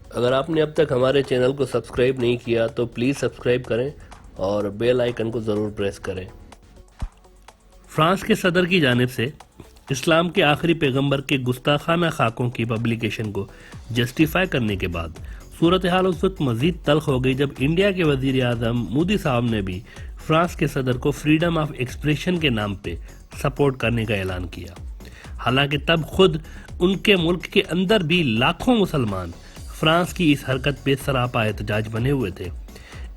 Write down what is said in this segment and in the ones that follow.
अगर आपने अब तक हमारे चैनल को सब्सक्राइब नहीं किया तो प्लीज़ सब्सक्राइब करें और बेल आइकन को ज़रूर प्रेस करें। फ्रांस के सदर की जानिब से इस्लाम के आखिरी पैगंबर के गुस्ताखाना खाकों की पब्लिकेशन को जस्टिफाई करने के बाद सूरत हाल उस वक्त मजीद तल्ख हो गई जब इंडिया के वजीर आजम मोदी साहब ने भी फ्रांस के सदर को फ्रीडम ऑफ एक्सप्रेशन के नाम पे सपोर्ट करने का ऐलान किया। हालांकि तब खुद उनके मुल्क के अंदर भी लाखों मुसलमान फ्रांस की इस हरकत पे सरापा एहतजाज बने हुए थे।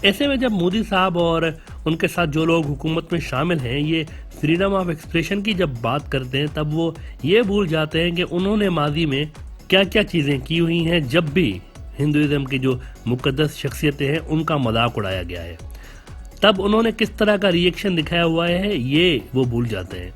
ऐसे में जब मोदी साहब और उनके साथ जो लोग हुकूमत में शामिल हैं ये फ्रीडम ऑफ एक्सप्रेशन की जब बात करते हैं तब वो ये भूल जाते हैं कि उन्होंने माजी में क्या क्या चीज़ें की हुई हैं जब भी हिंदुइज्म की जो मुकद्दस शख्सियतें हैं उनका मजाक उड़ाया गया है। तब उन्होंने किस तरह का रिएक्शन दिखाया हुआ है ये वो भूल जाते हैं।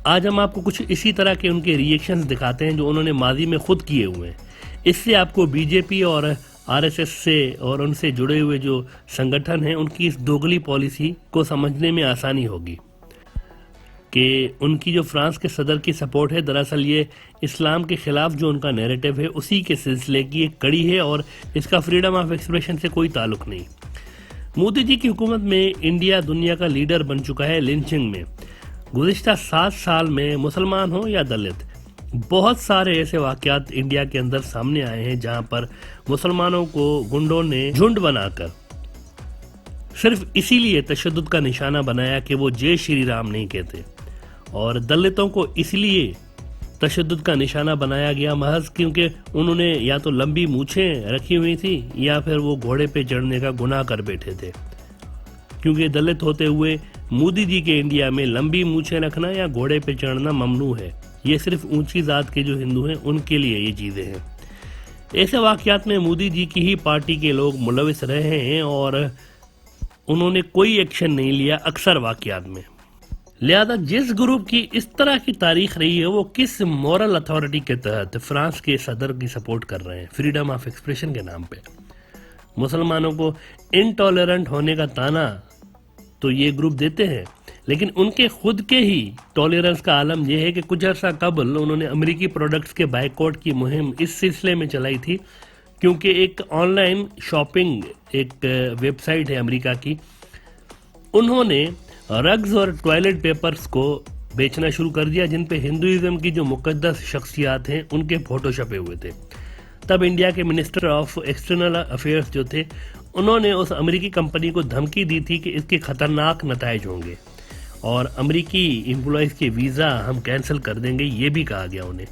आज हम आपको कुछ इसी तरह के उनके रिएक्शंस दिखाते हैं जो उन्होंने माजी में खुद किए हुए हैं। इससे आपको बीजेपी और आरएसएस से और उनसे जुड़े हुए जो संगठन हैं उनकी इस दोगली पॉलिसी को समझने में आसानी होगी कि उनकी जो फ्रांस के सदर की सपोर्ट है दरअसल ये इस्लाम के खिलाफ जो उनका नैरेटिव है उसी के सिलसिले की एक कड़ी है और इसका फ्रीडम ऑफ एक्सप्रेशन से कोई ताल्लुक नहीं। मोदी जी की हुकूमत में इंडिया दुनिया का लीडर बन चुका है लिंचिंग में। गुज़िश्ता 7 साल में मुसलमान हो या दलित बहुत सारे ऐसे वाकयात इंडिया के अंदर सामने आए हैं जहां पर मुसलमानों को गुंडों ने झुंड बनाकर सिर्फ इसीलिए तशद्दुद का निशाना बनाया कि वो जय श्री राम नहीं कहते, और दलितों को इसलिए तशद्दुद का निशाना बनाया गया महज क्योंकि उन्होंने या तो लंबी मूछें रखी हुई थी या फिर वो घोड़े पे चढ़ने का गुनाह कर बैठे थे। क्योंकि दलित होते हुए मोदी जी के इंडिया में लंबी मूछें रखना या घोड़े पे चढ़ना ममनू है। ये सिर्फ ऊंची जात के जो हिंदू हैं उनके लिए ये चीज़ें हैं। ऐसे वाकयात में मोदी जी की ही पार्टी के लोग मुलविस रहे हैं और उन्होंने कोई एक्शन नहीं लिया अक्सर वाकयात में। लिहाजा जिस ग्रुप की इस तरह की तारीख रही है वो किस मॉरल अथॉरिटी के तहत फ्रांस के सदर की सपोर्ट कर रहे हैं फ्रीडम ऑफ एक्सप्रेशन के नाम पे। मुसलमानों को इनटॉलरेंट होने का ताना तो ये ग्रुप देते हैं, लेकिन उनके खुद के ही टॉलरेंस का आलम यह है कि कुछ अर्सा कबल उन्होंने अमेरिकी प्रोडक्ट्स के बायकॉट की मुहिम इस सिलसिले में चलाई थी क्योंकि एक ऑनलाइन शॉपिंग एक वेबसाइट है अमेरिका की, उन्होंने रग्स और टॉयलेट पेपर्स को बेचना शुरू कर दिया जिन पे हिंदुइज्म की जो मुकद्दस शख्सियात हैं उनके फोटो छपे हुए थे। तब इंडिया के मिनिस्टर ऑफ एक्सटर्नल अफेयर्स जो थे उन्होंने उस अमेरिकी कंपनी को धमकी दी थी कि इसके खतरनाक नताइज होंगे और अमेरिकी एम्प्लॉयज़ के वीज़ा हम कैंसिल कर देंगे, ये भी कहा गया उन्हें।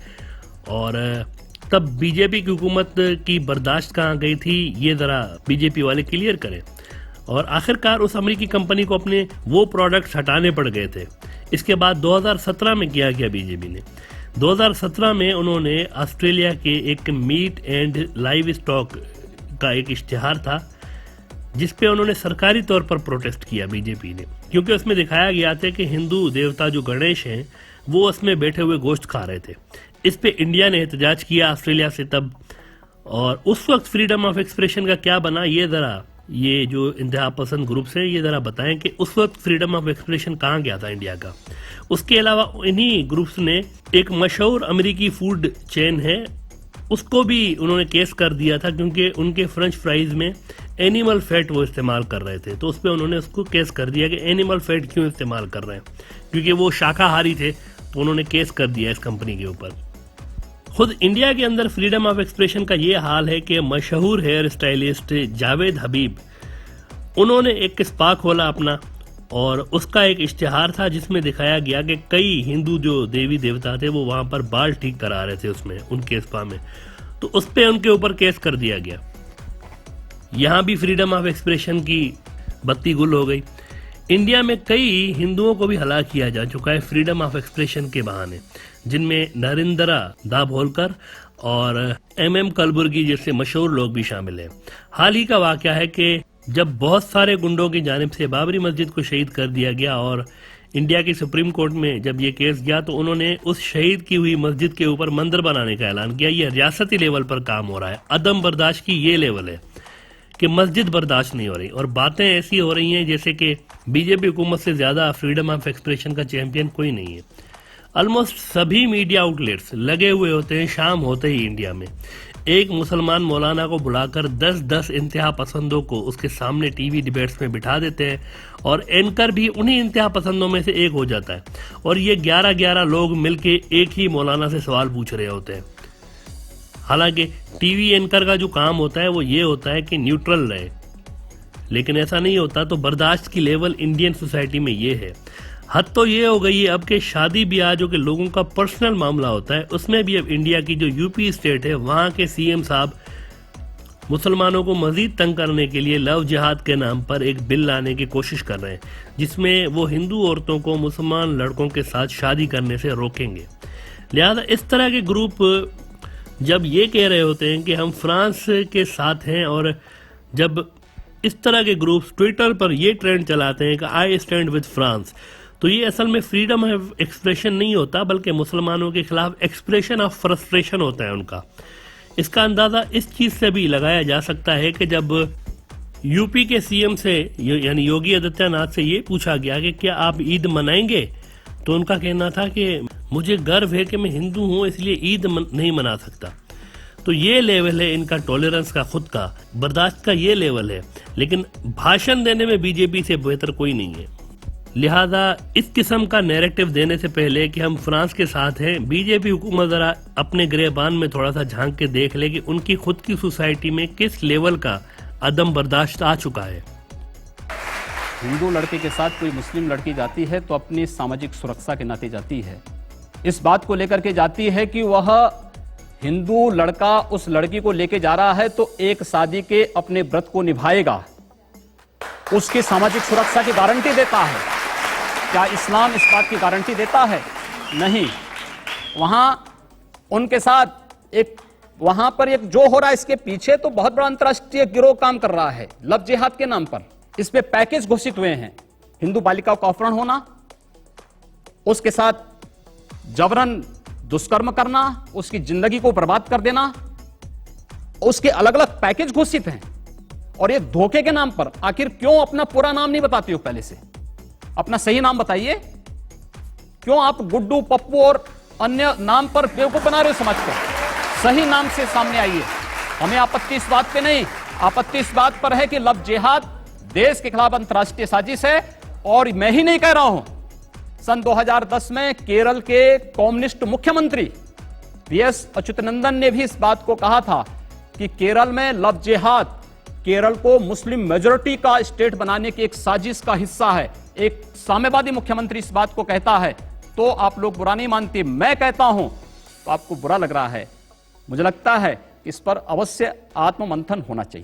और तब बीजेपी की हुकूमत की बर्दाश्त कहाँ गई थी ये ज़रा बीजेपी वाले क्लियर करें। और आखिरकार उस अमेरिकी कंपनी को अपने वो प्रोडक्ट्स हटाने पड़ गए थे। इसके बाद 2017 में किया गया बीजेपी ने। 2017 में उन्होंने ऑस्ट्रेलिया के एक मीट एंड लाइव स्टॉक का एक इश्तिहार था जिसपे उन्होंने सरकारी तौर पर प्रोटेस्ट किया बीजेपी ने, क्योंकि उसमें दिखाया गया था कि हिंदू देवता जो गणेश हैं वो उसमें बैठे हुए गोश्त खा रहे थे। इस पे इंडिया ने एहतजाज किया ऑस्ट्रेलिया से तब, और उस वक्त फ्रीडम ऑफ एक्सप्रेशन का क्या बना ये ज़रा ये जो इंतहा पसंद ग्रुप्स हैं ये ज़रा बताएं कि उस वक्त फ्रीडम ऑफ एक्सप्रेशन कहाँ गया था इंडिया का। उसके अलावा इन्हीं ग्रुप्स ने एक मशहूर अमेरिकी फूड चेन है उसको भी उन्होंने केस कर दिया था क्योंकि उनके फ्रेंच फ्राइज में एनिमल फैट वो इस्तेमाल कर रहे थे, तो उस पर उन्होंने उसको केस कर दिया कि एनिमल फैट क्यों इस्तेमाल कर रहे हैं, क्योंकि वो शाकाहारी थे तो उन्होंने केस कर दिया इस कंपनी के ऊपर। खुद इंडिया के अंदर फ्रीडम ऑफ एक्सप्रेशन का ये हाल है कि मशहूर हेयर स्टाइलिस्ट जावेद हबीब उन्होंने एक स्पा खोला अपना और उसका एक इश्तिहार था जिसमें दिखाया गया कि कई हिंदू जो देवी देवता थे वो वहाँ पर बाल ठीक करा रहे थे उसमें उनके स्पा में, तो उस पर उनके ऊपर केस कर दिया गया। यहाँ भी फ्रीडम ऑफ एक्सप्रेशन की बत्ती गुल हो गई। इंडिया में कई हिंदुओं को भी हलाक किया जा चुका है फ्रीडम ऑफ एक्सप्रेशन के बहाने, जिनमें नरेंद्रा दाभोलकर और MM कलबुर्गी जैसे मशहूर लोग भी शामिल हैं। हाल ही का वाकया है कि जब बहुत सारे गुंडों की जानिब से बाबरी मस्जिद को शहीद कर दिया गया और इंडिया की सुप्रीम कोर्ट में जब ये केस गया तो उन्होंने उस शहीद की हुई मस्जिद के ऊपर मंदिर बनाने का ऐलान किया। ये रियासती लेवल पर काम हो रहा है। अदम बर्दाश्त की ये लेवल है कि मस्जिद बर्दाश्त नहीं हो रही और बातें ऐसी हो रही हैं जैसे कि बीजेपी हुकूमत से ज़्यादा फ्रीडम ऑफ एक्सप्रेशन का चैंपियन कोई नहीं है। ऑलमोस्ट सभी मीडिया आउटलेट्स लगे हुए होते हैं शाम होते ही इंडिया में। एक मुसलमान मौलाना को बुलाकर 10-10 इंतहा पसंदों को उसके सामने टीवी डिबेट्स में बिठा देते हैं और एंकर भी उन्हीं इंतहा पसंदों में से एक हो जाता है और ये 11-11 लोग मिलके एक ही मौलाना से सवाल पूछ रहे होते हैं। हालांकि टीवी एंकर का जो काम होता है वो ये होता है कि न्यूट्रल रहे, लेकिन ऐसा नहीं होता। तो बर्दाश्त की लेवल इंडियन सोसाइटी में ये है। हद तो ये हो गई है अब के शादी ब्याह जो कि लोगों का पर्सनल मामला होता है, उसमें भी अब इंडिया की जो यूपी स्टेट है वहाँ के सीएम साहब मुसलमानों को मजीद तंग करने के लिए लव जिहाद के नाम पर एक बिल लाने की कोशिश कर रहे हैं, जिसमें वो हिंदू औरतों को मुसलमान लड़कों के साथ शादी करने से रोकेंगे। लिहाजा इस तरह के ग्रुप जब ये कह रहे होते हैं कि हम फ्रांस के साथ हैं, और जब इस तरह के ग्रुप्स ट्विटर पर ये ट्रेंड चलाते हैं कि आई स्टैंड विद फ्रांस, तो ये असल में फ्रीडम ऑफ एक्सप्रेशन नहीं होता, बल्कि मुसलमानों के खिलाफ एक्सप्रेशन ऑफ फ्रस्ट्रेशन होता है उनका। इसका अंदाज़ा इस चीज़ से भी लगाया जा सकता है कि जब यूपी के सीएम से यानी योगी आदित्यनाथ से ये पूछा गया कि क्या आप ईद मनाएंगे, तो उनका कहना था कि मुझे गर्व है कि मैं हिंदू हूँ इसलिए ईद नहीं मना सकता। तो ये लेवल है इनका टॉलरेंस का, खुद का बर्दाश्त का ये लेवल है, लेकिन भाषण देने में बीजेपी से बेहतर कोई नहीं है। लिहाजा इस किस्म का नैरेटिव देने से पहले कि हम फ्रांस के साथ हैं, बीजेपी हुकूमत जरा अपने गिरेबान में थोड़ा सा झांक के देख ले कि उनकी खुद की सोसाइटी में किस लेवल का अदम बर्दाश्त आ चुका है। हिंदू लड़के के साथ कोई मुस्लिम लड़की जाती है तो अपनी सामाजिक सुरक्षा के नाते जाती है, इस बात को लेकर के जाती है कि वह हिंदू लड़का उस लड़की को लेके जा रहा है तो एक शादी के अपने व्रत को निभाएगा, उसकी सामाजिक सुरक्षा की गारंटी देता है। क्या इस्लाम इस बात की गारंटी देता है? नहीं। वहां उनके साथ एक वहां पर एक जो हो रहा है इसके पीछे तो बहुत बड़ा अंतर्राष्ट्रीय गिरोह काम कर रहा है लव जिहाद के नाम पर। इस पे पैकेज घोषित हुए हैं, हिंदू बालिका का अपहरण होना, उसके साथ जबरन दुष्कर्म करना, उसकी जिंदगी को बर्बाद कर देना, उसके अलग अलग पैकेज घोषित हैं। और ये धोखे के नाम पर आखिर क्यों अपना पूरा नाम नहीं बताते हो? पहले से अपना सही नाम बताइए। क्यों आप गुड्डू, पप्पू और अन्य नाम पर बेवकूफ बना रहे हो समाज को? सही नाम से सामने आइए। हमें आपत्ति इस बात पे नहीं, आपत्ति इस बात पर है कि लव जिहाद देश के खिलाफ अंतर्राष्ट्रीय साजिश है। और मैं ही नहीं कह रहा हूं, सन 2010 में केरल के कम्युनिस्ट मुख्यमंत्री वीएस अच्युतानंदन ने भी इस बात को कहा था कि केरल में लव जिहाद केरल को मुस्लिम मेजॉरिटी का स्टेट बनाने की एक साजिश का हिस्सा है। एक साम्यवादी मुख्यमंत्री इस बात को कहता है तो आप लोग बुरा नहीं मानते, मैं कहता हूं तो आपको बुरा लग रहा है। मुझे लगता है इस पर अवश्य आत्ममंथन होना चाहिए।